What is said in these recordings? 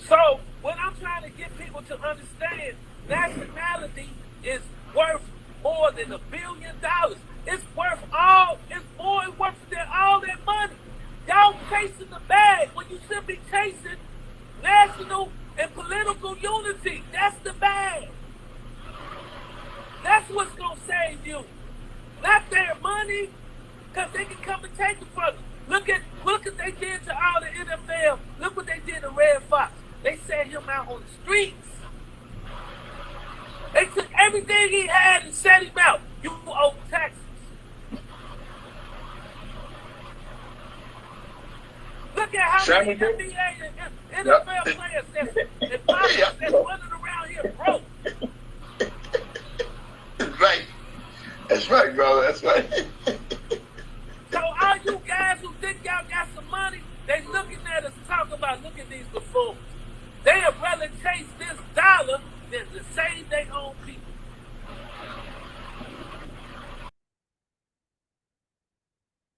So what I'm trying to get people to understand, nationality is worth more than $1 billion. It's worth more worth than all that money. Y'all chasing the bag when you should be chasing national and political unity. That's the bag. That's what's gonna save you. Not their money, because they can come and take it from you. Look at what they did to all the NFL. Look what they did to Red Fox. They set him out on the streets. They took everything he had and set him out. You owe taxes. Look at how many NBA and NFL players that's running around here broke. That's right. That's right, brother. That's right. So all you guys who think y'all got some money, they looking at us talking about, look at these buffoons. They have rather chase this dollar than to save their own people.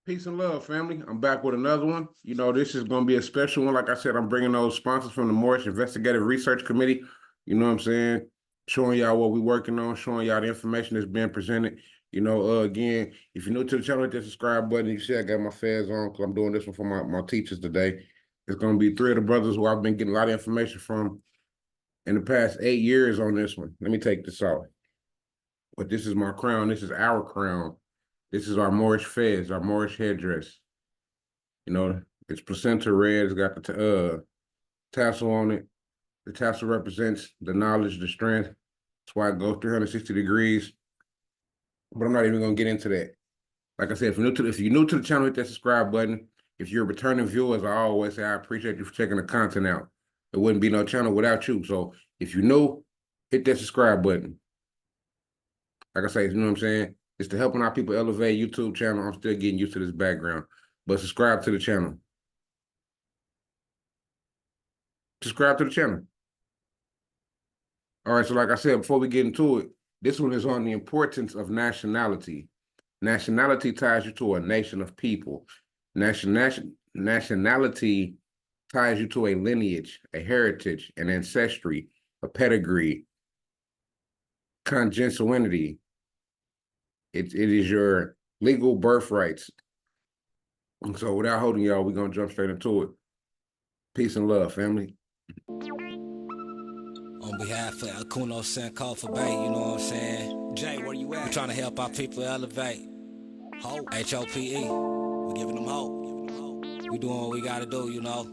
Peace and love, family. I'm back with another one. You know, this is going to be a special one. Like I said, I'm bringing those sponsors from the Morris Investigative Research Committee. You know what I'm saying? Showing y'all what we're working on, showing y'all the information that's being presented. You know, again, if you're new to the channel, hit that subscribe button. You see I got my feds on because I'm doing this one for my teachers today. It's going to be 3 of the brothers who I've been getting a lot of information from in the past 8 years on this one. Let me take this off. But this is my crown. This is our crown. This is our Moorish fez, our Moorish headdress. You know, it's placenta red. It's got the tassel on it. The tassel represents the knowledge, the strength. That's why it goes 360 degrees. But I'm not even going to get into that. Like I said, if you're new to the channel, hit that subscribe button. If you're a returning viewer, as I always say, I appreciate you for checking the content out. There wouldn't be no channel without you. So if you know, hit that subscribe button. Like I say, you know what I'm saying? It's to helping our people elevate YouTube channel. I'm still getting used to this background. But subscribe to the channel. Subscribe to the channel. All right, so like I said, before we get into it, this one is on the importance of nationality. Nationality ties you to a nation of people. Nationality ties you to a lineage, a heritage, an ancestry, a pedigree, consanguinity. It is your legal birthrights. And so without holding y'all, we're going to jump straight into it. Peace and love, family. On behalf of Akuno Senko for Bay, you know what I'm saying? Jay, where you at? We're trying to help our people elevate. Hope. H-O-P-E. We're giving them hope. We doing what we got to do, you know?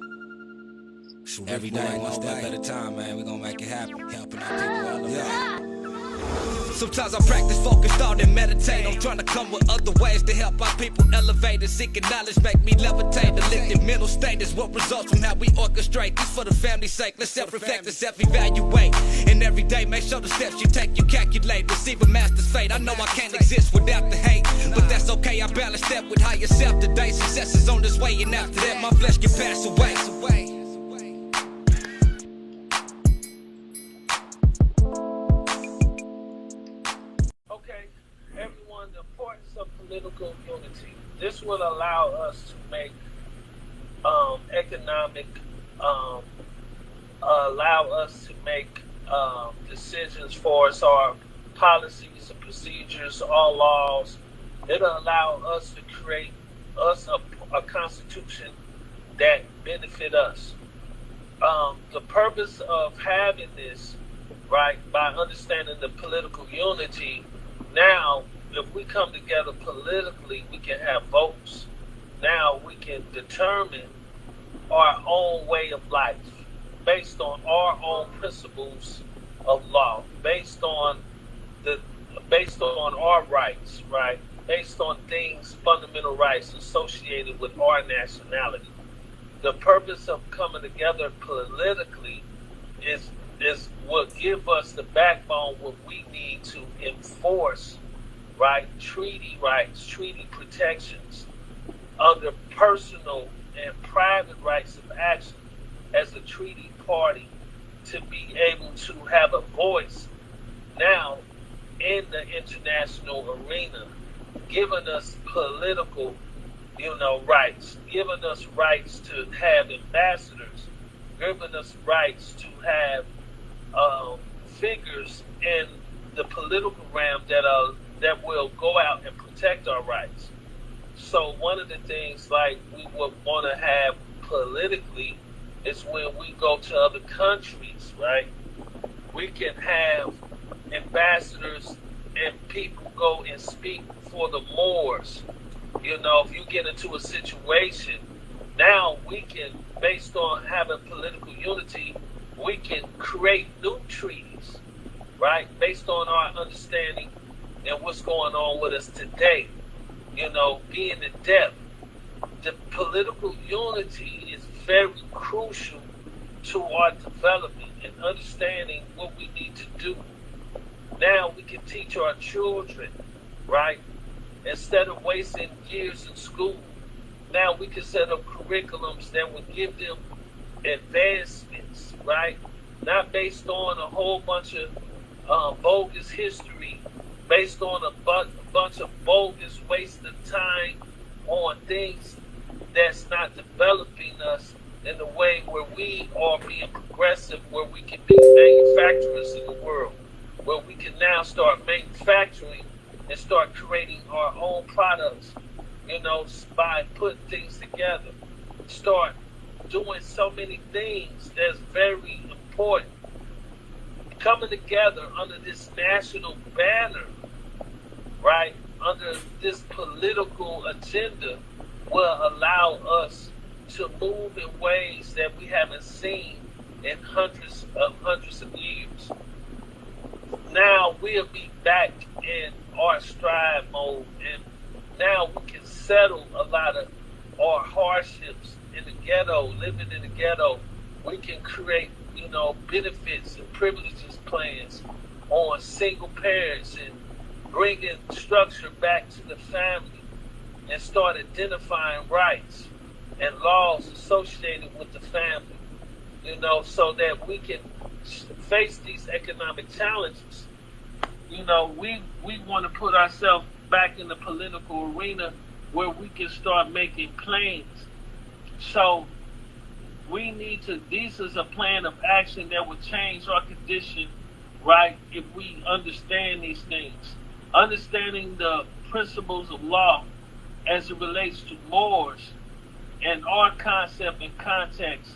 Every day, one step at a time, man. We're going to make it happen. Helping our people elevate. Yeah. Sometimes I practice focus, thought, and meditate. I'm trying to come with other ways to help our people elevate and seeking knowledge, make me levitate. The lifted mental state is what results from how we orchestrate. This for the family's sake. Let's self-reflect and self-evaluate. And every day, make sure the steps you take, you calculate. Receive a master's fate. I know I can't exist without the hate, but that's okay. I balance that with higher self today. Success is on this way, and after that, my flesh can pass away. Political unity. This will allow us to make economic, decisions for us, our policies and procedures, our laws. It'll allow us to create us a constitution that benefit us. The purpose of having this, right, by understanding the political unity, now if we come together politically, we can have votes. Now we can determine our own way of life based on our own principles of law, based on our rights, right? Based on things, fundamental rights associated with our nationality. The purpose of coming together politically is what give us the backbone what we need to enforce, right? Treaty rights, treaty protections under personal and private rights of action as a treaty party to be able to have a voice now in the international arena, giving us political, rights, giving us rights to have ambassadors given us rights to have figures in the political realm that will go out and protect our rights. So one of the things like we would want to have politically is when we go to other countries, right? We can have ambassadors and people go and speak for the Moors. You know, if you get into a situation, now we can, based on having political unity, we can create new treaties, right? Based on our understanding and what's going on with us today. You know, being in depth. The political unity is very crucial to our development and understanding what we need to do. Now we can teach our children, right? Instead of wasting years in school, now we can set up curriculums that will give them advancements, right? Not based on a whole bunch of bogus history, based on a bunch of bogus waste of time on things that's not developing us in a way where we are being progressive, where we can be manufacturers in the world, where we can now start manufacturing and start creating our own products, you know, by putting things together. Start doing so many things that's very important. Coming together under this national banner, right, under this political agenda will allow us to move in ways that we haven't seen in hundreds of years. Now we'll be back in our stride mode, and now we can settle a lot of our hardships in the ghetto, living in the ghetto. We can create, you know, benefits and privileges plans on single parents and bringing structure back to the family and start identifying rights and laws associated with the family, you know, so that we can face these economic challenges. You know, we want to put ourselves back in the political arena where we can start making plans. So we need to, this is a plan of action that will change our condition, right, if we understand these things. Understanding the principles of law as it relates to Moors and our concept and context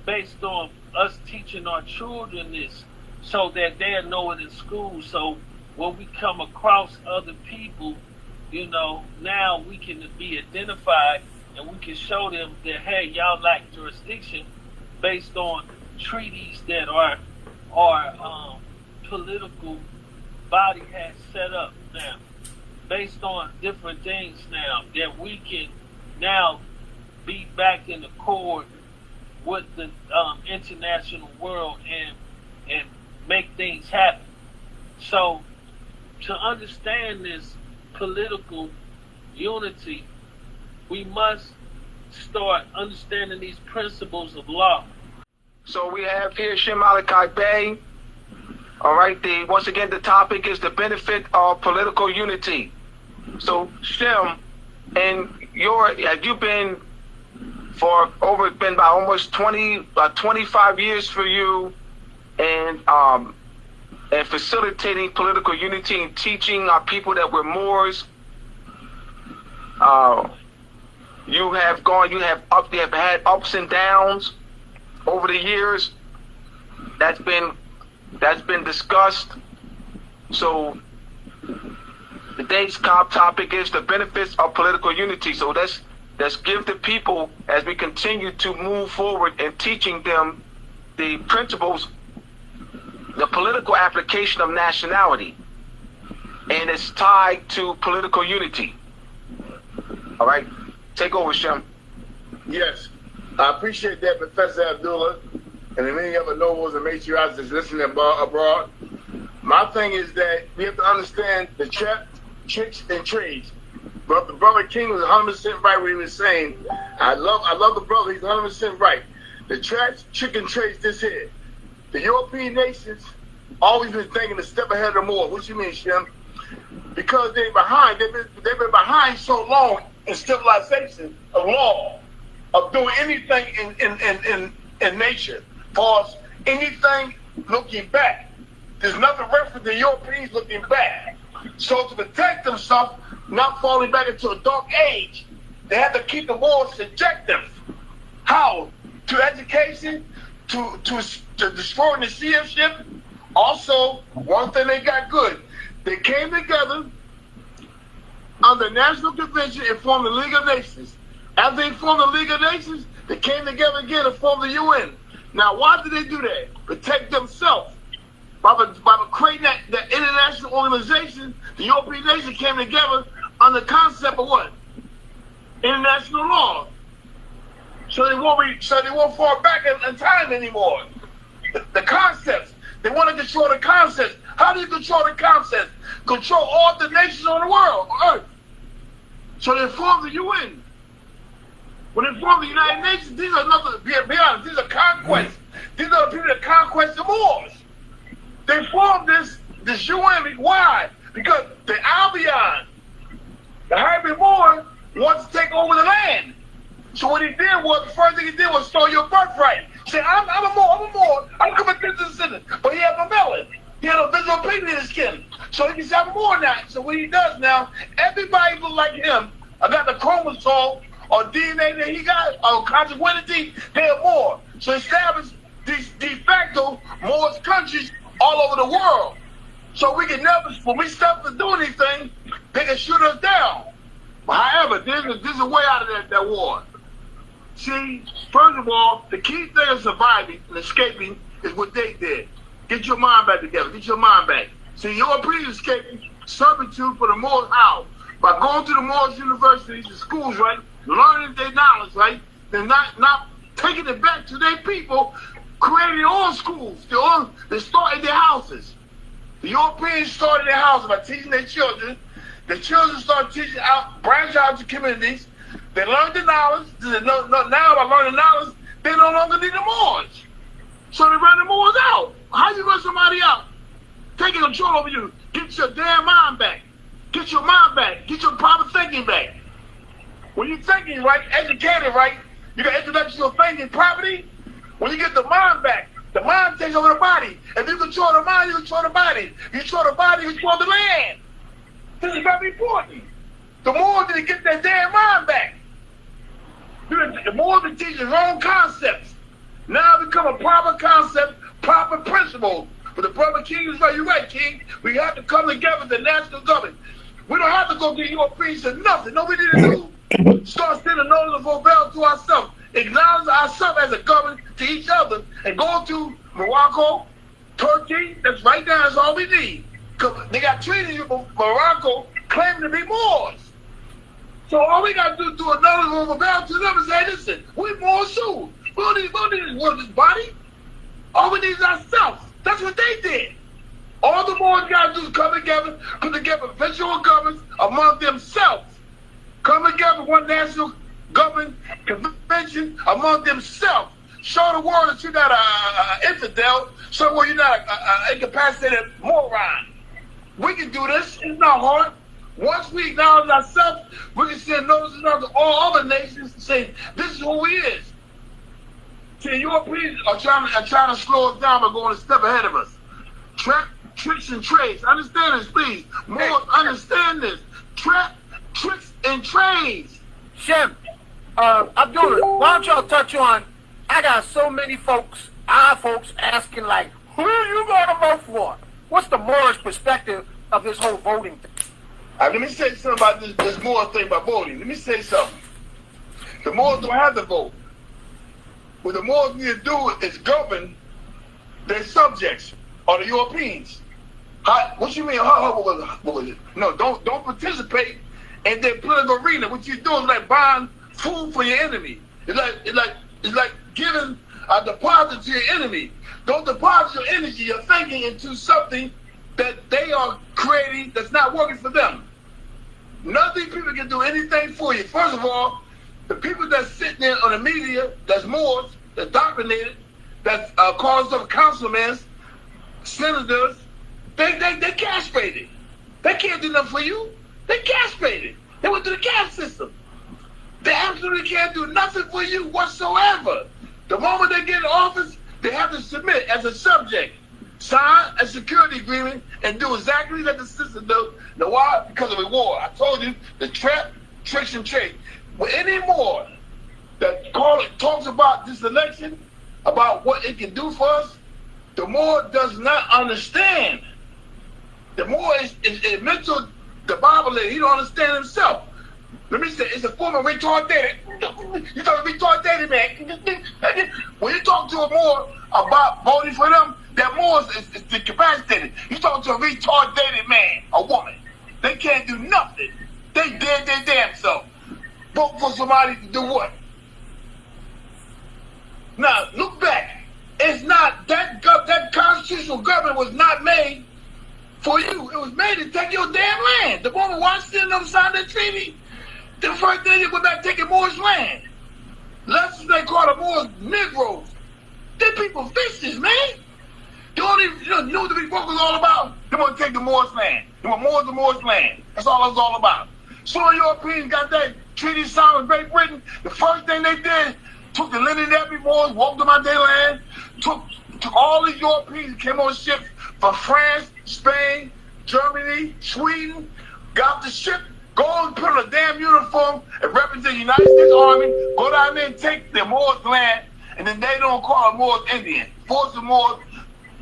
based on us teaching our children this so that they'll know it in school. So when we come across other people, you know, now we can be identified and we can show them that, hey, y'all lack jurisdiction based on treaties that our political body has set up now, based on different things now, that we can now be back in accord with the international world and make things happen. So to understand this political unity, we must start understanding these principles of law. So we have here Shem Malachi Bey. All right, once again, the topic is the benefit of political unity. So Shem, and you've been for been about almost 25 years for you, and facilitating political unity and teaching our people that we're Moors. You have had ups and downs over the years. That's been discussed. So today's topic is the benefits of political unity. So let's give the people, as we continue to move forward in teaching them the principles, the political application of nationality, and it's tied to political unity. All right, take over, Shem. Yes, I appreciate that, Professor Abdullah, and the many other nobles and matriarchs that's listening abroad. My thing is that we have to understand the tricks and trades. But the brother King was 100% right what he was saying. I love the brother. He's 100% right. The trick and trades this here. The European nations always been thinking a step ahead of more. What you mean, Shem? Because they're behind. They've been behind so long in civilization of law, of doing anything in in nature. For us, anything looking back. There's nothing reference to Europeans looking back. So to protect themselves, not falling back into a dark age, they had to keep the walls subjective. How? To education, to destroying the seership. Also, one thing they got good, they came together under National Convention and formed the League of Nations. After they formed the League of Nations, they came together again and formed the UN. Now, why did they do that? Protect themselves. By creating that international organization, the European nations came together under the concept of what? International law. So they won't fall back in time anymore. The concepts. They want to control the concepts. How do you control the concepts? Control all the nations on the world, on Earth. So they formed the UN. When they formed the United Nations, these are nothing, be honest, these are conquests. These are the people that conquest the Moors. They formed this UN. Why? Because the Albion, the hybrid Moor, wants to take over the land. So what he did was, the first thing he did was stole your birthright. He said, I'm a Moor, I'm coming to the citizen. But he had no melon. He had no visible pigment in his skin. So he can say, I'm a Moor now. So what he does now, everybody look like him. I got the chromosome or DNA that he got, or consanguinity, they're Moor. So he established these de facto Moors countries all over the world. So we can never, when we stop to do anything, they can shoot us down. But however, there's a way out of that war. See, first of all, the key thing of surviving and escaping is what they did. Get your mind back together. Get your mind back. See, Europeans escaping servitude for the Moors how? By going to the Moors universities and schools, right? Learning their knowledge, right? They're not taking it back to their people, creating their own schools. They started their houses. The Europeans started their houses by teaching their children. The children started teaching out, branch out to communities. They learned the knowledge. Now by learning knowledge, they no longer need the Moors. So they run the Moors out. How you run somebody out? Taking control over you. Get your damn mind back. Get your mind back. Get your proper thinking back. When you're thinking right, educated right, you got intellectual thinking property. When you get the mind back, the mind takes over the body. If you control the mind, you control the body. If you control the body, you control the land. This is very important. The more that you get that damn mind back, the more they teach your own concepts. Now become a proper concept, proper principle. But the brother King is right. You're right, King. We have to come together as the national government. We don't have to go get Europeans or nothing. No, we need to do. Start sending notice of bell to ourselves. Acknowledge ourselves as a government to each other and go to Morocco, Turkey. That's right now. That's all we need. They got treaties with Morocco claiming to be Moors. So all we got to do is do another move about to them and say, listen, we Moors too. We don't need this body. All we need is ourselves. That's what they did. All the Moors got to do is come together, put together provincial governments among themselves. Come together, one national government convention among themselves. Show the world that you're not an infidel, somewhere you're not an incapacitated moron. We can do this. It's not hard. Once we acknowledge ourselves, we can send notices out to all other nations to say, this is who we is. See, Europeans are trying to slow us down by going a step ahead of us. Tricks and trades. Understand this, please. More understand this. Tricks and trades. Shem, Abdullah, why don't y'all touch on, I got so many folks, our folks, asking like, who are you going to vote for? What's the Moorish perspective of this whole voting thing? Let me say something about this Moor thing about voting. Let me say something. The Moors don't have to vote. What the Moors need to do is govern their subjects, or the Europeans. What you mean? What was it? No, don't participate in their political arena. What you're doing is like buying food for your enemy. It's like giving a deposit to your enemy. Don't deposit your energy, your thinking into something that they are creating that's not working for them. None of these people can do anything for you. First of all, the people that's sitting there on the media, that's Moors, that's dominated, that's calls of councilmen, senators, they castrated. They can't do nothing for you. They castrated. They went through the caste system. They absolutely can't do nothing for you whatsoever. The moment they get in office, they have to submit as a subject, sign a security agreement, and do exactly like the system does. Now why? Because of reward. I told you the trap, tricks, and trade. But any more that talks about this election, about what it can do for us, the more does not understand. The more is mental. The Bible, he don't understand himself. Let me say, it's a form of retarded. You talk retarded, man. When you talk to a Moor about voting for them, that Moor is incapacitated. You talk to a retarded man, a woman. They can't do nothing. They dead their damn self. Vote for somebody to do what? Now, look back. It's not, that constitutional government was not made for you. It was made to take your damn land. The moment Washington them signed that treaty, the first thing they went back taking Moorish land. Less they call the Moors Negroes. They people vicious, man. You know what the big book was all about? They want to take the Moors land. They want Moors the Moors land. That's all it's all about. So the Europeans got that treaty signed with Great Britain. The first thing they did, took the Lenny Nappy Moors, walked them out their land, took all the Europeans, came on ships from France, Spain, Germany, Sweden, got the ship, go and put on a damn uniform and represent the United States Army, go down there and take the Moors land, and then they don't call them Moors Indian. Force the Moors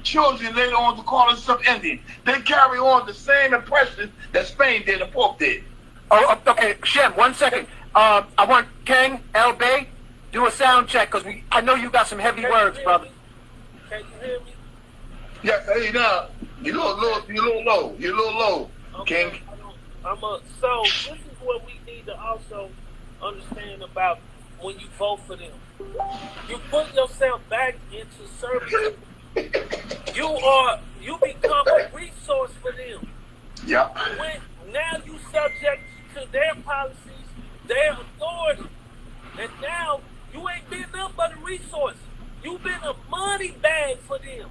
children later on to call themselves Indian. They carry on the same impression that Spain did and Pope did. Oh, okay, Shem, 1 second. I want King, L. Bay, do a sound check, because I know you got some heavy words, brother. Can you hear me? Yeah, hey, now, you're a little low, Okay. King. So this is what we need to also understand about when you vote for them. You put yourself back into service. You become a resource for them. Yeah. When now you subject to their policies, their authority, and now you ain't been nothing but a resource. You've been a money bag for them.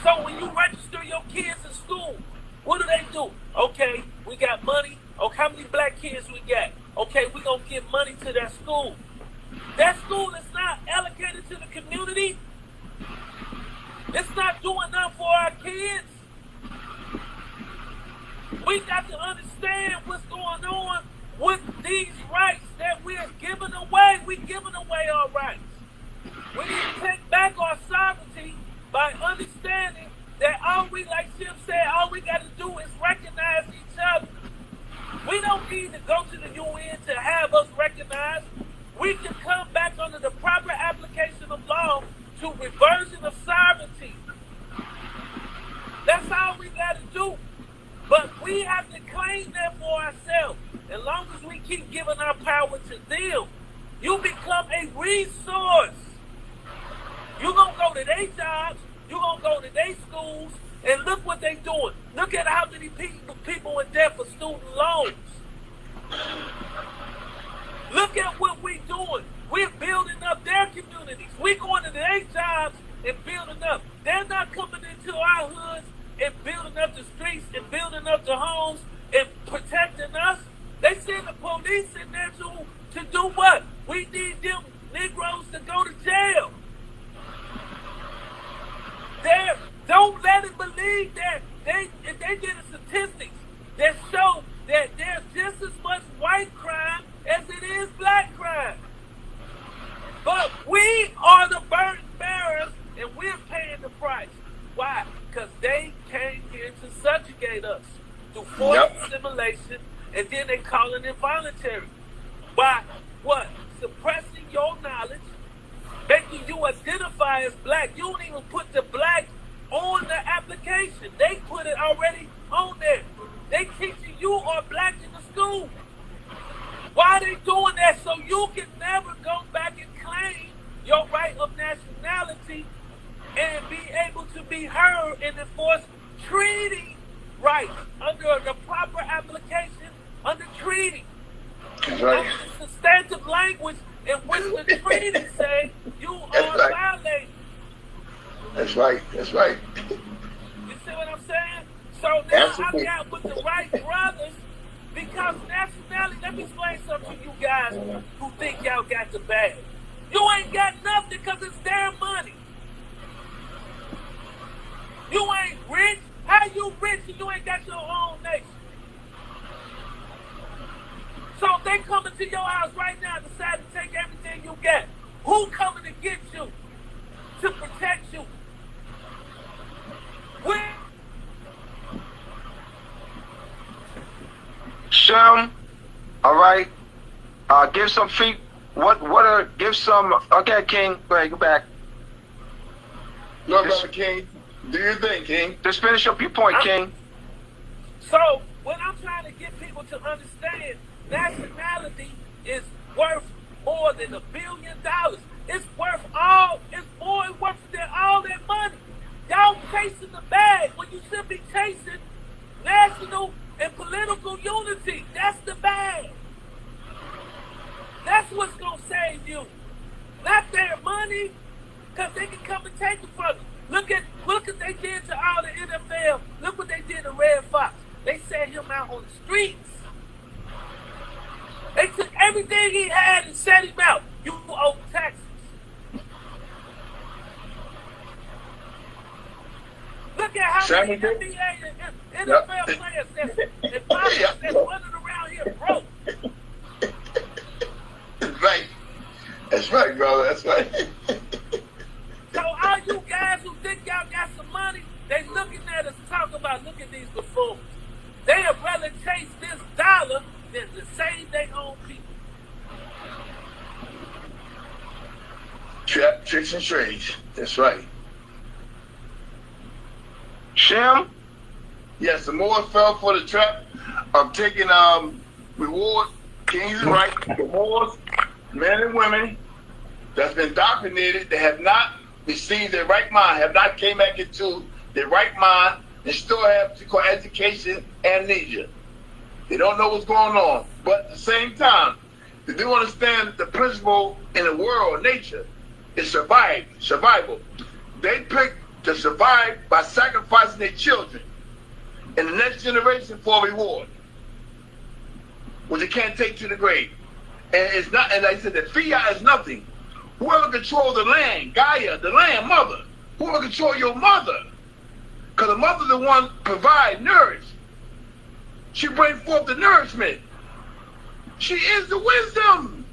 So when you register your kids in school, what do? Okay, we got money. Okay, how many black kids we got? Okay, we're going to give money to that school. That school is not allocated to the community. It's not doing enough for our kids. We got to understand what's going on with these rights that we're giving away. We're giving away our rights. We need to take back our sovereignty by understanding that like Jim said, all we got to do is recognize each other. We don't need to go to the UN to have us recognized. We can come back under the proper application of law to reversion of sovereignty. That's all we got to do. But we have to claim that for ourselves. As long as we keep giving our power to them, you become a resource. You're going to go to their jobs, you're going to go to their schools, and look what they're doing. Look at how many people in debt for student loans. Look at what we're doing. We're building up their communities. We're going to their jobs and building up. They're not coming into our hoods and building up the streets and building up the homes and protecting us. They send the police in there to do what? We need them Negroes to go to jail. Don't let it believe that if they get the statistics that show that there's just as much white crime as it is black crime. But we are the burden bearers and we're paying the price. Why? Because they came here to subjugate us through forced assimilation, and then they call it involuntary. By what? Suppressing your knowledge, making you identify as black. You don't even put the black on the application. They put it already on there. They teaching you are black in the school. Why are they doing that? So you can never go back and claim your right of nationality and be able to be heard and enforce treaty rights under the proper application under treaty. That's right. Under the substantive language in which the treaty say you are violating. That's right. That's right. You see what I'm saying? So now I got with the right brothers because nationality, let me explain something to you guys who think y'all got the bag. You ain't got nothing because it's their money. You ain't rich. How you rich and you ain't got your own nation? So if they coming to your house right now and decide to take everything you got, who coming to get you to protect you? Where? Shem, all right. Give some feet. Give some. Okay, King. Go ahead, go back. No, brother King. Do your thing, King. Just finish up your point, King. So what I'm trying to get people to understand, nationality is worth more than $1 billion. It's worth more worth than all that money. Y'all chasing the bag when you should be chasing national and political unity. That's the bag. That's what's gonna save you. Not their money, because they can come and take it from you. Look at what they did to all the NFL. Look what they did to Red Fox. They set him out on the streets. They took everything he had and set him out. You owe taxes. Look at how many NBA and NFL players that's running around here broke. That's right. That's right, brother. That's right. So all you guys who think y'all got some money, they looking at us talking about, look at these buffoons. They have rather chase this dollar than to save their own people. Tricks and trades. That's right. Shem? Yes, the more fell for the trap of taking rewards. Kings is right. Rewards, men and women that's been indoctrinated, they have not received their right mind, have not came back into their right mind, and still have what you call education amnesia. They don't know what's going on. But at the same time, they do understand the principle in the world, nature, is survival. They pick to survive by sacrificing their children and the next generation for a reward, which they can't take to the grave. And it's not, and like I said, the fiat is nothing. Whoever controls the land, Gaia, the land, mother, whoever controls your mother, because the mother's the one provide, nourish. She brings forth the nourishment. She is the wisdom.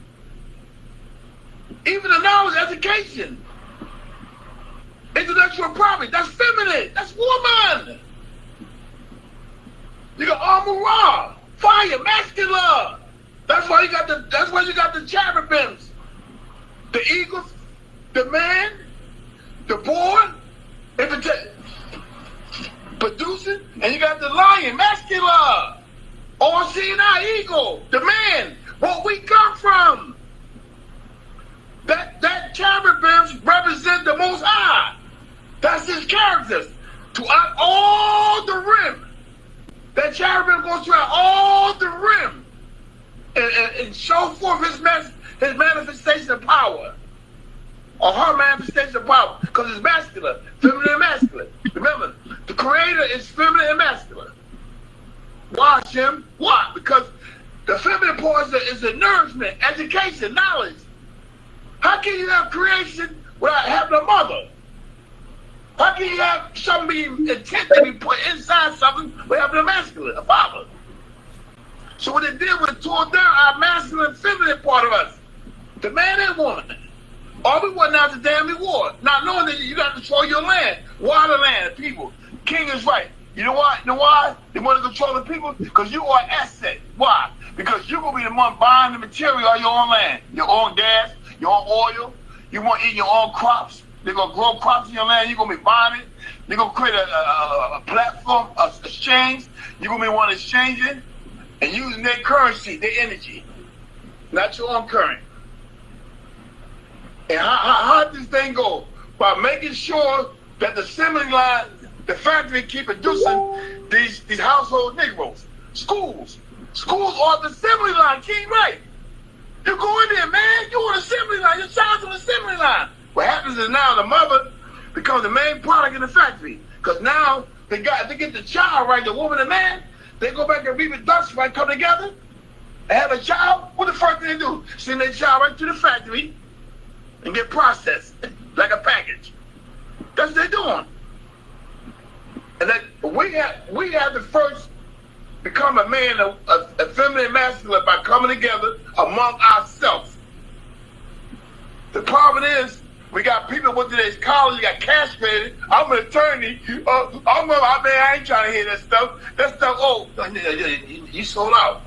Even the knowledge, education. Intellectual property, that's feminine, that's woman. You got Amura, fire, masculine. That's why you got the cherubims, the eagles, the man, the boy, producing, and you got the lion, masculine, all-seeing eye, eagle, the man, what we come from. That cherubims represent the Most High. That's his characters. Throughout all the rim, that cherubim goes throughout all the rim and show forth his manifestation of power, or her manifestation of power, because it's masculine, feminine and masculine. Remember, the creator is feminine and masculine. Why, Shem? Why? Because the feminine portion is the nourishment, education, knowledge. How can you have creation without having a mother? How can you have something being intent to be put inside something without having a masculine, a father? So what they did was tore down our masculine and feminine part of us, the man and woman. All we want now is a damn reward. Not knowing that you got to control your land, water land, people. King is right. You know why? You know why they want to control the people? Because you are an asset. Why? Because you're going to be the one buying the material on your own land, your own gas, your own oil. You want to eat your own crops. They're going to grow crops in your land. You're going to be buying it. They're going to create a platform, a exchange. You're going to be one exchanging and using their currency, their energy, not your own current. And how does this thing go? By making sure that the assembly line, the factory keep producing these household Negroes. Schools are the assembly line, King, right? You go in there, man, you're on the assembly line, your child's on the assembly line. What happens is now the mother becomes the main product in the factory. Because now they get the child right, the woman and man, they go back and reproduction, right, come together and have a child. What the first thing they do? Send their child right to the factory and get processed like a package. That's what they're doing. And that we have to first become a man, a feminine masculine by coming together among ourselves. The problem is, we got people went to this college, got castrated. I'm an attorney. I ain't trying to hear that stuff. That stuff, you sold out.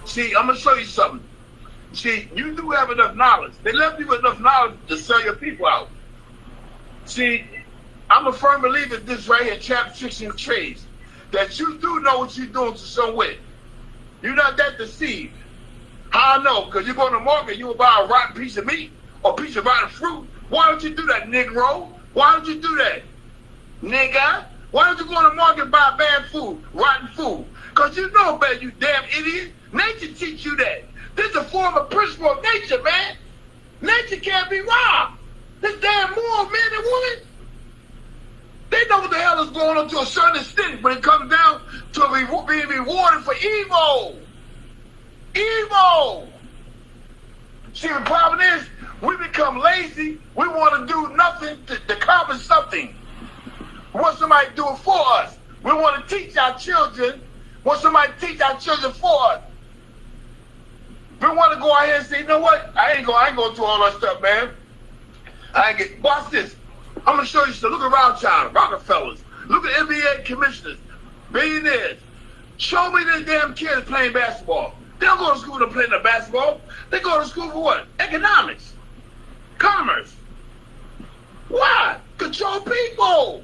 See, I'm going to show you something. See, you do have enough knowledge. They left you with enough knowledge to sell your people out. See, I'm a firm believer in this right here, chapter 6 in trades, that you do know what you're doing to some way. You're not that deceived. How I know? Because you go to the market, you will buy a rotten piece of meat or a piece of rotten fruit. Why don't you do that, Negro? Why don't you do that, nigga? Why don't you go to the market and buy bad food, rotten food? Because you know better, you damn idiot. Nature teach you that. This is a form of principle of nature, man. Nature can't be robbed. This damn moral men and women, they know what the hell is going on to a certain extent when it comes down to being rewarded for evil. Evil. See, the problem is, we become lazy. We want to do nothing to accomplish something. We want somebody to do it for us. We want to teach our children. We want somebody to teach our children for us. We want to go out here and say, you know what? I ain't going through all that stuff, man. Watch this. I'm going to show you something. Look at Rothschild, Rockefellers. Look at NBA commissioners, billionaires. Show me this damn kids playing basketball. They don't go to school to play the basketball. They go to school for what? Economics. Commerce. Why? Control people.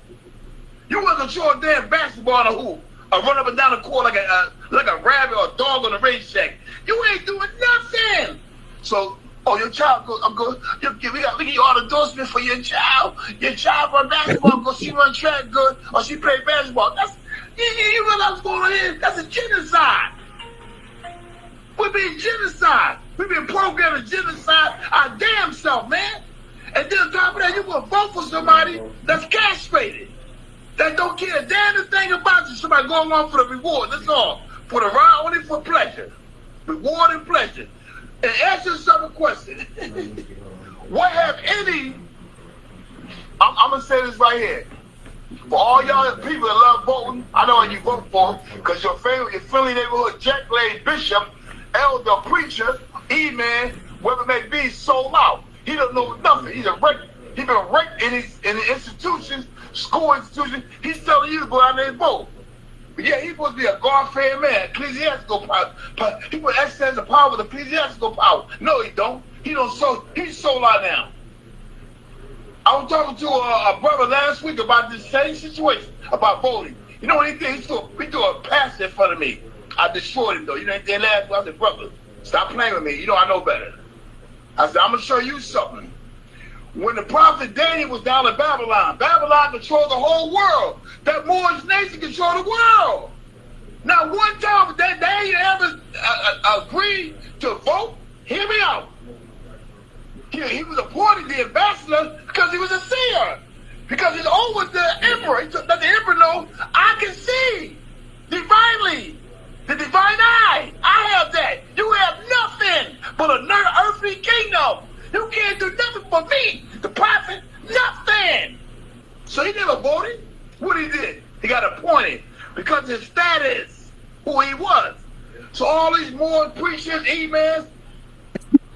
You want to control a damn basketball on a hoop or run up and down the court like a rabbit or a dog on a racetrack. You ain't doing nothing. So, your child goes, I'm good. We got all the endorsements for your child. Your child run basketball because she run track good or she play basketball. You realize what's going on here? That's a genocide. We're being genocide. We've been programmed to genocide our damn self, man. And then on top of that, you're going to vote for somebody that's castrated, that don't care a damn thing about you. Somebody going on for the reward. That's all. For the ride, only for pleasure. Reward and pleasure. And ask yourself a question. What have any, I'm going to say this right here. For all y'all people that love voting, I know what you vote for, because your friendly neighborhood jack-laid bishop, elder, preacher, E-man, whoever it may be, sold out. He don't know nothing. He's a wreck. He's been wrecked in the institutions, school institutions. He's telling you to go out there and vote. But yeah, he's supposed to be a God-fearing man, ecclesiastical power. He put exercise the power with ecclesiastical power. No, he don't. He's sold out now. I was talking to a brother last week about this same situation, about voting. You know what he did? He threw a pastor in front of me. I destroyed him, though. You know what he did last week? I said, brother, stop playing with me. You know I know better. I said, I'm going to show you something. When the prophet Daniel was down in Babylon, Babylon controlled the whole world. That Moorish nation controlled the world. Now, one time that Daniel ever agreed to vote, hear me out. He was appointed the ambassador because he was a seer. Because his oath was the emperor. He let the emperor know, I can see divinely. The divine eye. I have that. You have nothing but an earthly kingdom. You can't do nothing for me, the prophet, nothing. So he never voted. What he did? He got appointed because of his status, who he was. So all these Moors, preachers, imams,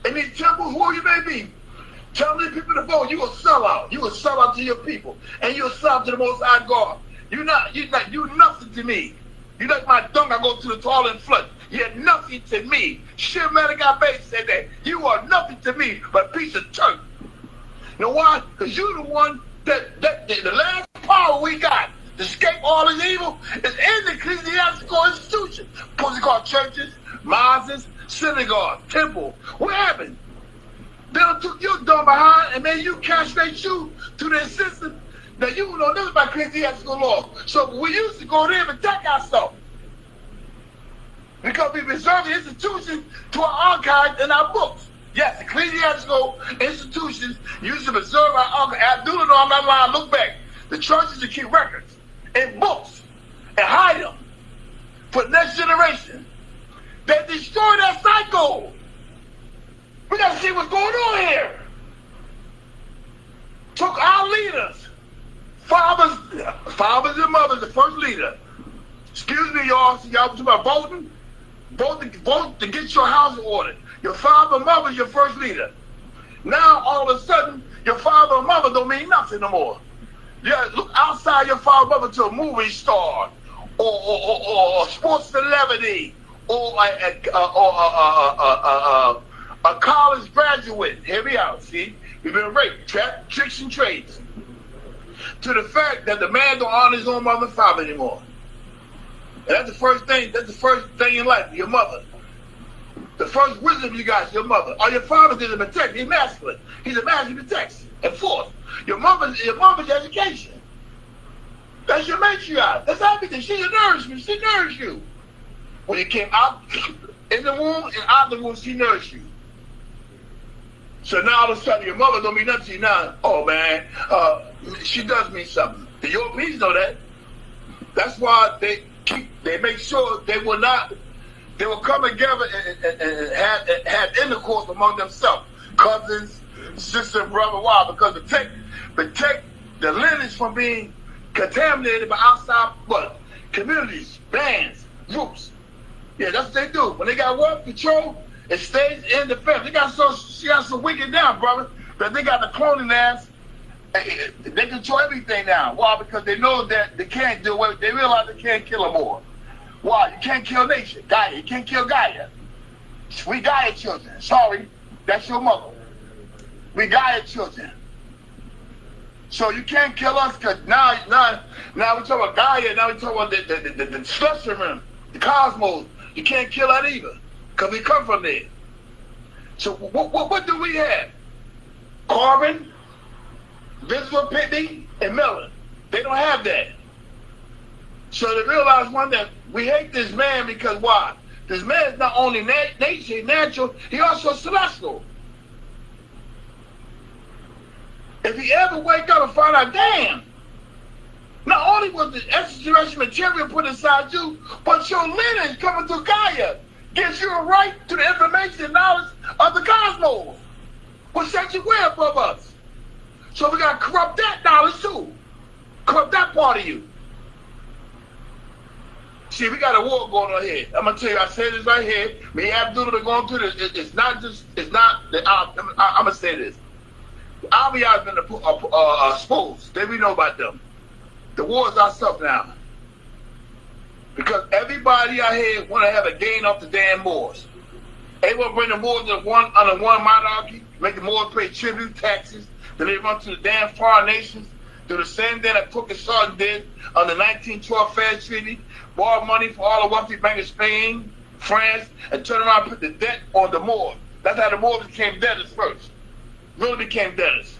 in these temples, who you may be, telling these people to vote, you will sell out. You will sell out to your people. And you'll sell out to the Most High God. You nothing to me. You like my dung, I go to the toilet and flush. You're nothing to me. Shemadigabe said that. You are nothing to me but a piece of dirt. You know why? Because you're the one that the last power we got to escape all this evil is in the ecclesiastical institution. Supposed to call churches, mosques, synagogues, temples. What happened? They took your dumb behind and made you castrate you to their system that you know nothing about ecclesiastical law. So we used to go there and protect ourselves. Because we preserve the institutions to our archives and our books. Yes, ecclesiastical institutions used to preserve our archives. Abdullah, no, I'm not lying. Look back. The churches to keep records and books and hide them for the next generation. They destroy that cycle. We got to see what's going on here. took our leaders, fathers and mothers, the first leader. Excuse me, y'all. See, y'all talking about voting? Vote to get your house in order. Your father and mother is your first leader. Now, all of a sudden, your father and mother don't mean nothing no more. Yeah, look outside your father and mother to a movie star, or a sports celebrity, or a college graduate. Hear me out, see? We've been raped, trapped, tricks, and trades. To the fact that the man don't honor his own mother and father anymore. And that's the first thing in life, your mother. The first wisdom you got is your mother. Or your father is a protect. He's masculine. He's a man who protects. And fourth, your mother's education. That's your matriarch. That's everything. She's a nourishment. She nourished you. When you came out in the womb and out the womb, she nourished you. So now all of a sudden your mother don't mean nothing to you now. Oh man, she does mean something. The Europeans know that. That's why they make sure they will come together and have intercourse among themselves. Cousins, sister, brother, why? Because protect the lineage from being contaminated by outside communities, bands, groups. Yeah, that's what they do. When they got wealth control, it stays in the family. She got so wicked down, brother, that they got the cloning ass. They control everything now. Why? Because they know that they can't do it. They realize they can't kill them more. Why? You can't kill nation. Gaia. You can't kill Gaia. We Gaia children. Sorry, that's your mother. We Gaia children. So you can't kill us because now we talk about Gaia. Now we talk about the structure, the cosmos. You can't kill that either because we come from there. So what do we have? Carbon, visible pigment, and melanin. They don't have that. So they realize one that we hate this man because why? This man is not only nature, natural, he also celestial. If he ever wake up and find out, damn, not only was the extraterrestrial material put inside you, but your lineage coming through Gaia gives you a right to the information and knowledge of the cosmos, which sets you way above us. So we got to corrupt that knowledge too. Corrupt that part of you. See, we got a war going on here. I'm going to tell you, I say this right here. Me and Abdullah are going through this. It's not, I'm going to say this. The Army has been exposed. Then we know about them. The war is ourselves now. Because everybody out here want to have a gain off the damn Moors. They want to bring the Moors under one monarchy, make the Moors pay tribute, taxes, then they run to the damn foreign nations, do the same thing that Cook and Sutton did on the 1912 Fair Treaty, borrow money for all the wealthy banks of Spain, France, and turn around and put the debt on the Moors. That's how the Moors became debtors first. Really became debtors.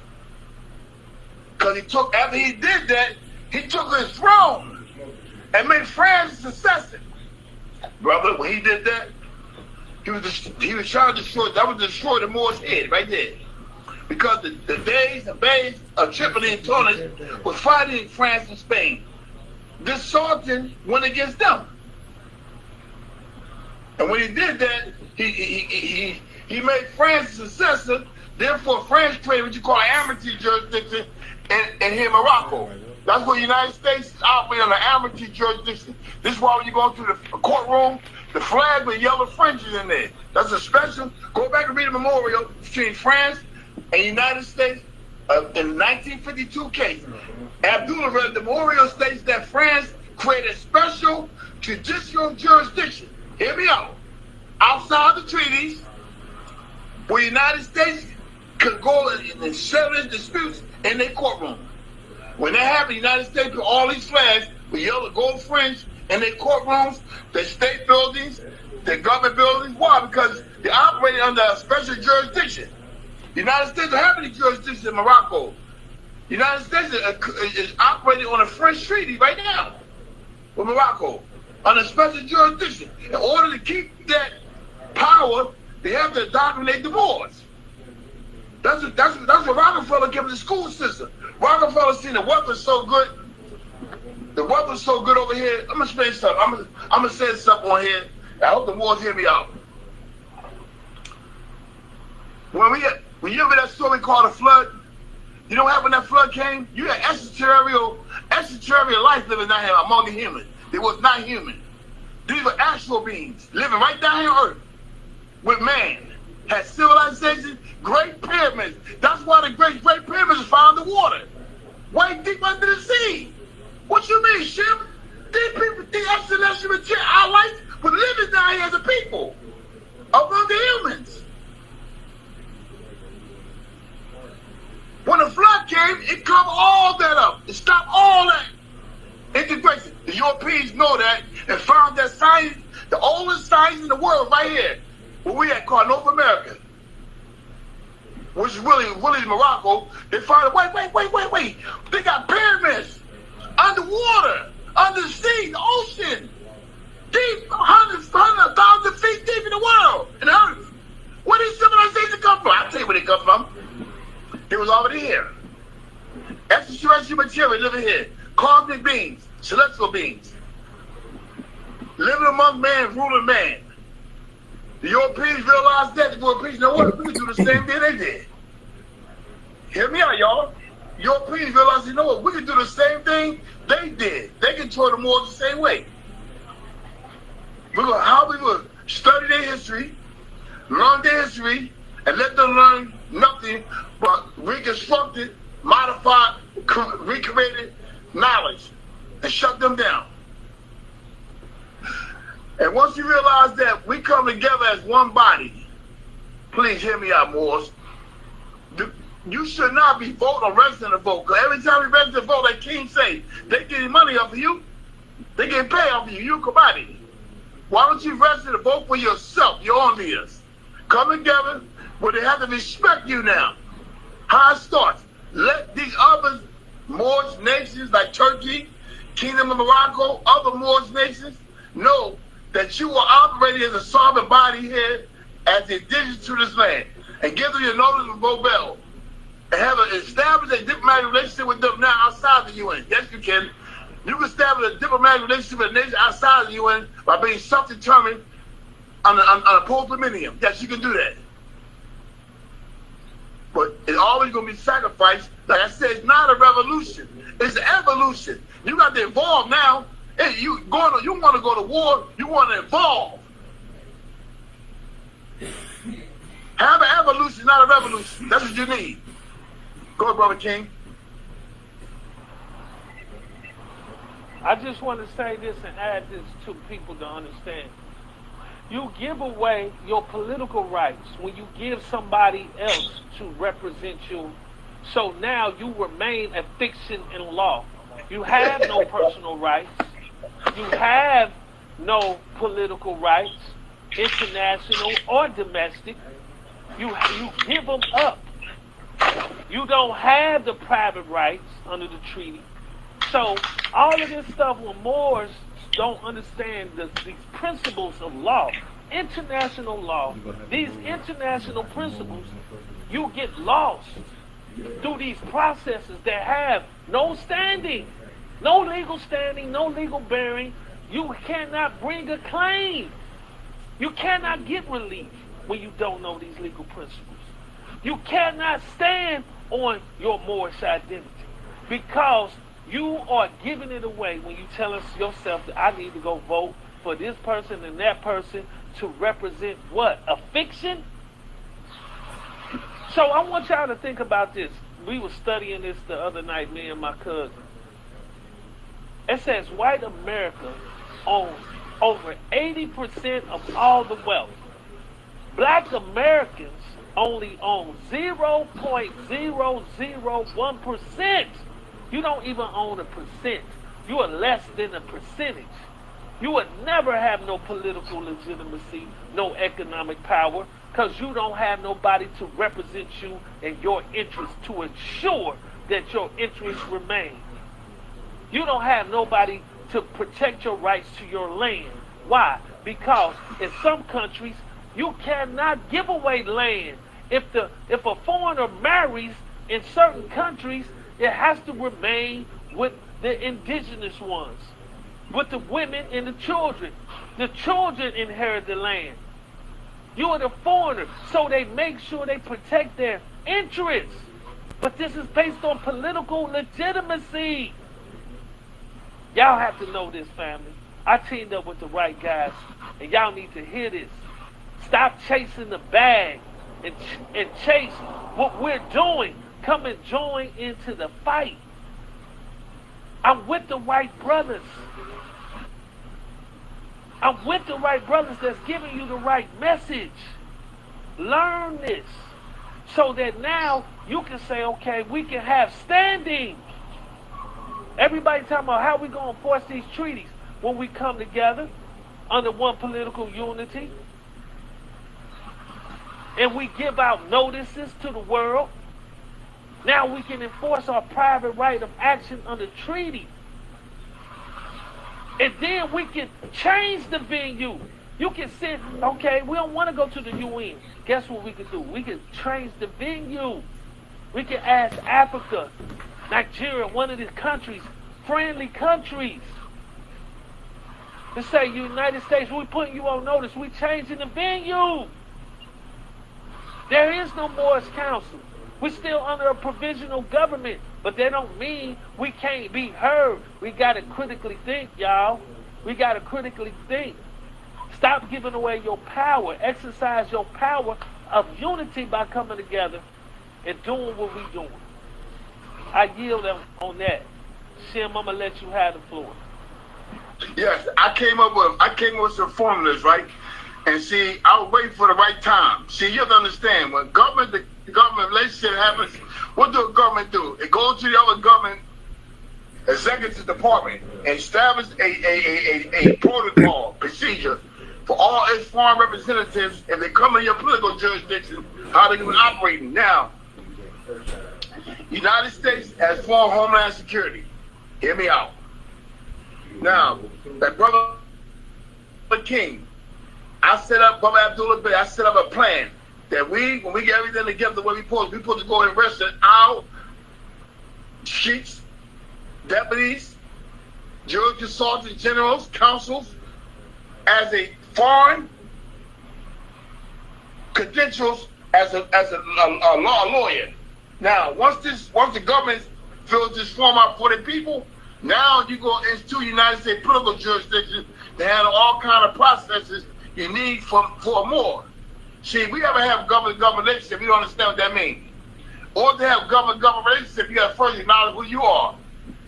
Because after he did that, he took his throne and made France his successor. Brother, when he did that, he was trying to destroy the Moors' head right there. Because the days and bays of Tripoli and Tunis was fighting France and Spain. This Sultan went against them. And when he did that, he made France his successor. Therefore, France created what you call an amity jurisdiction in here, Morocco. That's where the United States operate on an amity jurisdiction. This is why when you go through the courtroom, the flag with yellow fringes in there. That's a special. Go back and read the memorial between France and the United States in the 1952 case. Abdullah read the memorial states that France created a special judicial jurisdiction. Hear me out. Outside the treaties, where the United States could go and settle these disputes in their courtroom. When that happened, the United States put all these flags with yellow gold fringe in their courtrooms, their state buildings, their government buildings. Why? Because they operated under a special jurisdiction. The United States don't have any jurisdiction in Morocco. The United States is operating on a French treaty right now with Morocco on a special jurisdiction. In order to keep that power, they have to indoctrinate the Moors. That's what Rockefeller kept the school system. Rockefeller seen the weather's so good. The weather's so good over here. I'm gonna explain something. I'm gonna say something on here. I hope the Moors hear me out. When you remember that story called the flood, You know what happened when that flood came? You had extraterrestrial life living down here among the humans. It was not human. These were actual beings living right down here on Earth with man. Had civilization, great pyramids. That's why the great pyramids are found in the water. Way deep under the sea. What you mean, Shim? These people, these extraterrestrial material, our life was living down here as a people. Among the humans. When the flood came, it covered all that up. It stopped all that integration. The Europeans know that and found that science, the oldest science in the world right here, what we had called North America, which is really Morocco. They found, wait. They got pyramids underwater, under the sea, the ocean, deep, 100,000 feet deep in the world, in the earth. Where did civilization come from? I'll tell you where they come from. It was already here. Extraterrestrial material living here. Cosmic beings, celestial beings. Living among man, ruling man. The Europeans realized that. The Europeans know what? We can do the same thing they did. Hear me out, y'all. Europeans realized, you know what? We can do the same thing they did. They control the Moors the same way. How we will study their history, learn their history, and let them learn nothing but reconstructed, modified, recreated knowledge and shut them down. And once you realize that we come together as one body, please hear me out, Moors. You should not be voting or registering to vote. Because every time you register to vote, like King say, they getting money off of you. They getting paid off of you. You commodity. Why don't you register to vote for yourself, your own leaders? Come together where they have to respect you now. How it starts. Let these other Moorish nations like Turkey, Kingdom of Morocco, other Moorish nations know that you are operating as a sovereign body here as the indigenous to this land. And give them your notice of Bobel. And have established a diplomatic relationship with them now outside the UN. Yes, you can. You can establish a diplomatic relationship with a nation outside the UN by being self-determined on a post-millennium. Yes, you can do that. But it's always going to be sacrificed. Like I said, it's not a revolution. It's an evolution. You got to evolve now. Hey, you want to go to war, you want to evolve. Have an evolution, not a revolution. That's what you need. Go ahead, Brother King. I just want to say this and add this to people to understand. You give away your political rights when you give somebody else to represent you. So now you remain a fiction in law. You have no personal rights. You have no political rights, international or domestic. You give them up. You don't have the private rights under the treaty. So all of this stuff when Moors don't understand these principles of law, international law, these international principles, you get lost through these processes that have no standing, no legal standing, no legal bearing. You cannot bring a claim. You cannot get relief when you don't know these legal principles. You cannot stand on your Moorish identity because you are giving it away when you tell us yourself that I need to go vote for this person and that person to represent what? A fiction? So I want y'all to think about this. We were studying this the other night, me and my cousin. It says white America owns over 80% of all the wealth. Black Americans only own 0.001%. You don't even own a percent. You are less than a percentage. You would never have no political legitimacy, no economic power, because you don't have nobody to represent you and your interests to ensure that your interests remain. You don't have nobody to protect your rights to your land. Why? Because in some countries, you cannot give away land. If a foreigner marries in certain countries, it has to remain with the indigenous ones, with the women and the children. The children inherit the land. You are the foreigner, so they make sure they protect their interests. But this is based on political legitimacy. Y'all have to know this, family. I teamed up with the right guys, and y'all need to hear this. Stop chasing the bag and chase what we're doing. Come and join into the fight. I'm with the right brothers. I'm with the right brothers that's giving you the right message. Learn this so that now you can say, okay, we can have standing. Everybody talking about how we going to enforce these treaties when we come together under one political unity and we give out notices to the world. Now we can enforce our private right of action under treaty. And then we can change the venue. You can sit, okay, we don't want to go to the UN. Guess what we can do? We can change the venue. We can ask Africa, Nigeria, one of these countries, friendly countries, to say, United States, we're putting you on notice. We're changing the venue. There is no Morris Council. We're still under a provisional government, but that don't mean we can't be heard. We got to critically think, y'all. We got to critically think. Stop giving away your power. Exercise your power of unity by coming together and doing what we're doing. I yield on that. Shim, I'm gonna let you have the floor. Yes, I came up with some formulas, right? And see, I was waiting for the right time. See, you have to understand, when the government relationship happens, what does the government do? It goes to the other government executive department and establish a protocol, procedure for all its foreign representatives, if they come in your political jurisdiction, how they can operate. Now, United States has foreign homeland security. Hear me out. Now, that brother King, Brother Abdullah, I set up a plan that when we get everything together the way we're supposed to go and arrest our chiefs, deputies, jury consultants, generals, counsels, as a foreign credentials as a lawyer. Now, once the government fills this form out for the people, now you go into United States political jurisdiction to handle all kind of processes you need for more. See, we ever have government relationship, you don't understand what that means. Or to have government relationship, you got to first acknowledge who you are.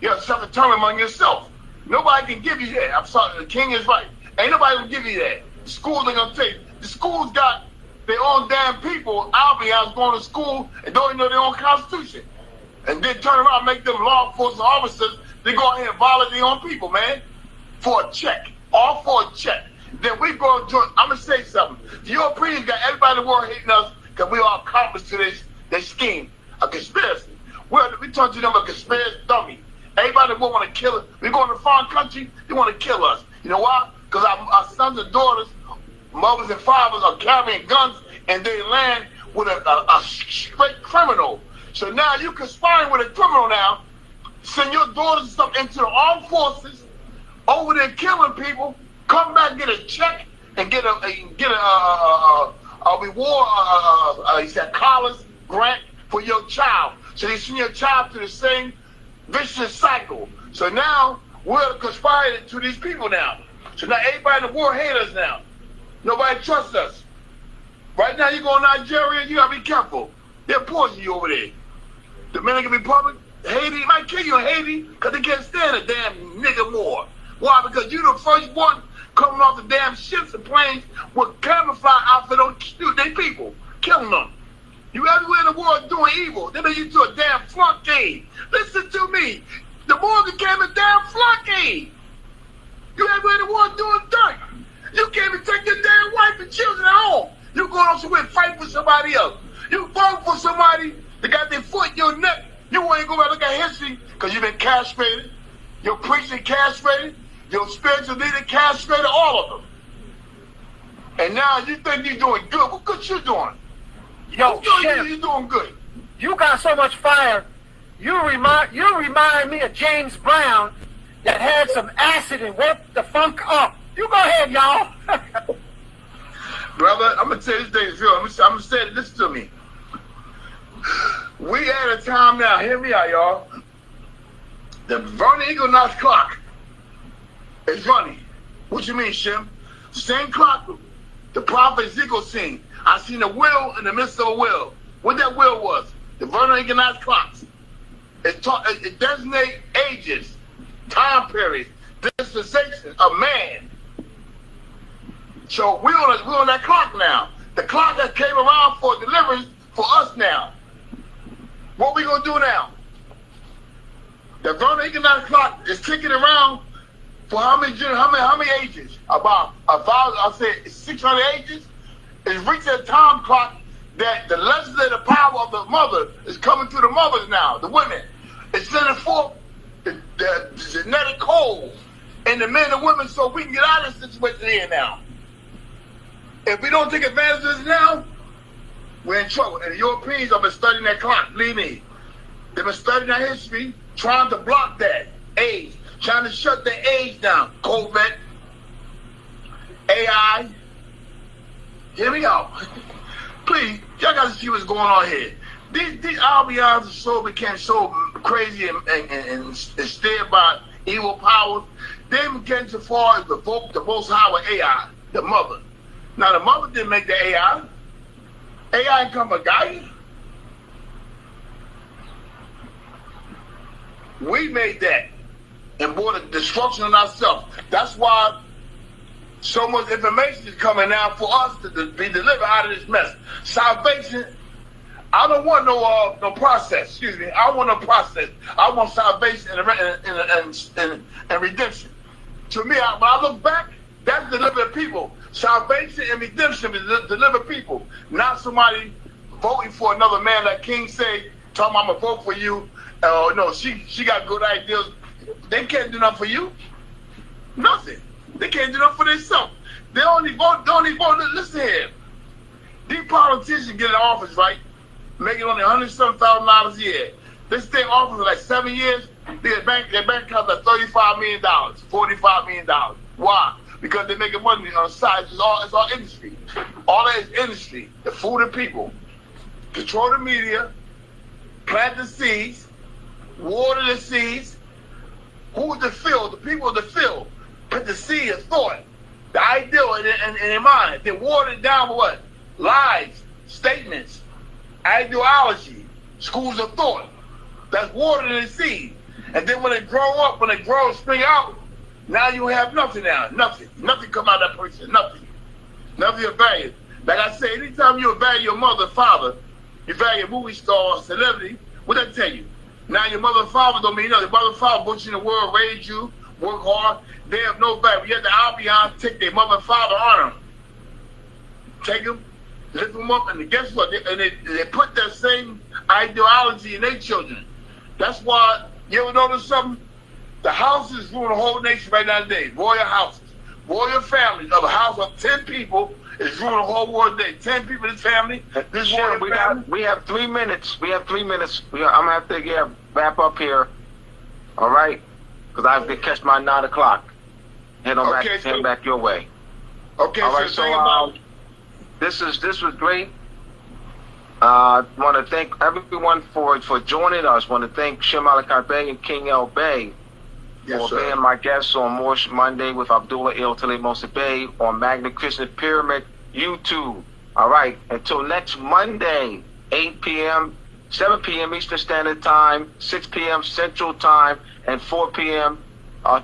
You have to self-determine among yourself. Nobody can give you that. I'm sorry, the king is right. Ain't nobody will give you that. The schools ain't gonna take. The schools got their own damn people. Albions going to school and don't even know their own constitution. And then turn around and make them law enforcement officers. They go ahead and violate their own people, man. For a check. All for a check. Then we go join. I'm gonna say something. The Europeans got everybody in the world hating us because we are accomplices to this scheme. A conspiracy. We talk to them a conspiracy dummy. Everybody will want to kill us. We go in a foreign country, they want to kill us. You know why? Because our sons and daughters, mothers and fathers are carrying guns and they land with a straight criminal. So now you conspiring with a criminal now, send your daughters and stuff into the armed forces, over there killing people, come back, get a check, and get a reward, he said, college grant for your child. So they send your child to the same vicious cycle. So now we're conspiring to these people now. So now everybody in the world hates us now. Nobody trusts us. Right now you go to Nigeria, you gotta be careful. They'll poison you over there. Dominican Republic, Haiti, might kill you in Haiti because they can't stand a damn nigga more. Why? Because you the first one coming off the damn ships and planes with camouflage outfit on shoot their people, killing them. You everywhere in the world doing evil. They made you to a damn flunky. Listen to me. The war became a damn flunky. You everywhere in the world doing dirt. You can't even take your damn wife and children at home. You going on somewhere and fight for somebody else. You vote for somebody that got their foot in your neck. You ain't go back and look at history because you've been castrated. Your preaching castrated. Your spiritual leader castrated, all of them. And now you think you're doing good. What good you doing? Yo, you're doing good. You got so much fire. You remind me of James Brown that had some acid and worked the funk up. You go ahead, y'all. Brother, I'm going to tell you this thing is real. I'm going to say this to me. We at a time now, hear me out, y'all. The Vernon Equinox clock is running. What you mean, Shem? Same clock the prophet Ezekiel seen. I seen a wheel in the midst of a wheel. What that wheel was? The Vernon Equinox clocks. It designates ages, time periods, dispensation of man. So we're on that clock now. The clock that came around for deliverance for us now. What we gonna do now? The Vernon Equinox clock is ticking around for how many ages? About 1,000, I'll say 600 ages. It's reached a time clock that the legislative power of the mother is coming to the mothers now, the women. It's sending forth the genetic code in the men and women so we can get out of this situation here now. If we don't take advantage of this now, we're in trouble. And the Europeans have been studying that clock, believe me. They've been studying that history, trying to block that age, trying to shut the age down. COVID, AI. Hear me out. Please, y'all got to see what's going on here. These Albions became so crazy and steered by evil powers. They even getting so far as to vote the Most High with AI, the mother. Now, the mother didn't make the AI. AI come from God. We made that and brought a destruction on ourselves. That's why so much information is coming now for us to be delivered out of this mess. Salvation, I don't want no process. Excuse me. I want no process. I want salvation and redemption. To me, when I look back, that's delivering people. Salvation and redemption is deliver people, not somebody voting for another man like King say, talking about I'm gonna vote for you. No, she got good ideas. They can't do nothing for you. Nothing. They can't do nothing for themselves. They only vote. Listen here. These politicians get in office, right? Making only $107,000 a year. They stay in office for like 7 years. Their bank account like $35 million, $45 million. Why? Because they're making money on the side. It's all industry. All that is industry. The food and people. Control the media. Plant the seeds. Water the seeds. Who's the field? The people of the field. Put the seed of thought. The ideal in their mind. They water it down with what? Lies. Statements. Ideology. Schools of thought. That's water in the seed. And then when they grow up, when they grow and spring out, now you have nothing now. Nothing. Nothing come out of that person. Nothing. Nothing of value. Like I say, anytime you value your mother and father, you value a movie star or celebrity, what that tell you? Now your mother and father don't mean nothing. Your mother and father put you in the world, raised you, work hard. They have no value. Yet the Albions take their mother and father on them. Take them, lift them up, and guess what? They put that same ideology in their children. That's why, you ever notice something? The houses rule the whole nation right now today. Royal houses. Royal families of a house of 10 people is ruling the whole world today. 10 people in this family. This Sure, we have 3 minutes. We have 3 minutes. I'm going to have to wrap up here. All right? Because I have to catch my 9 o'clock. Head back your way. Okay, all right, so this was great. Want to thank everyone for joining us. Want to thank Shem Malachi Bey and King L. Bey for being my guests on Moorish Monday with Abdullah El Tele Mosa Bey on Magna Christian Pyramid YouTube. All right, until next Monday, 8 p.m., 7 p.m. Eastern Standard Time, 6 p.m. Central Time, and 4 p.m.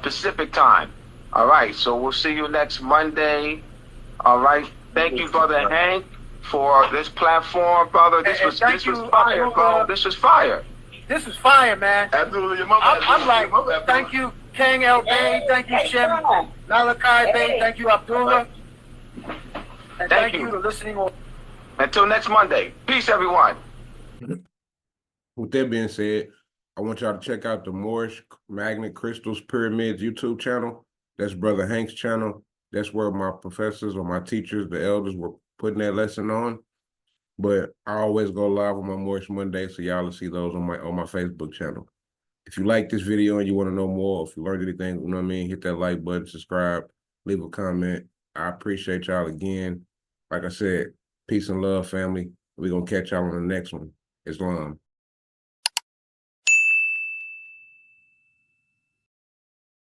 Pacific Time. All right, so we'll see you next Monday. All right, thank you, Brother Hank, for this platform, brother. This was fire, bro. This was fire. This is fire, man. Absolutely, your mother. I'm like, thank you, King El Bey. Thank you, Shem Malachi Bey. Thank you, Abdullah. And thank you for listening. Until next Monday. Peace, everyone. With that being said, I want y'all to check out the Moorish Magnet Crystals Pyramids YouTube channel. That's Brother Hank's channel. That's where my professors or my teachers, the elders, were putting that lesson on. But I always go live on my Moorish Monday, so y'all will see those on my Facebook channel. If you like this video and you want to know more, if you learned anything, you know what I mean, hit that like button, subscribe, leave a comment. I appreciate y'all again. Like I said, peace and love, family. We're going to catch y'all on the next one. Islam.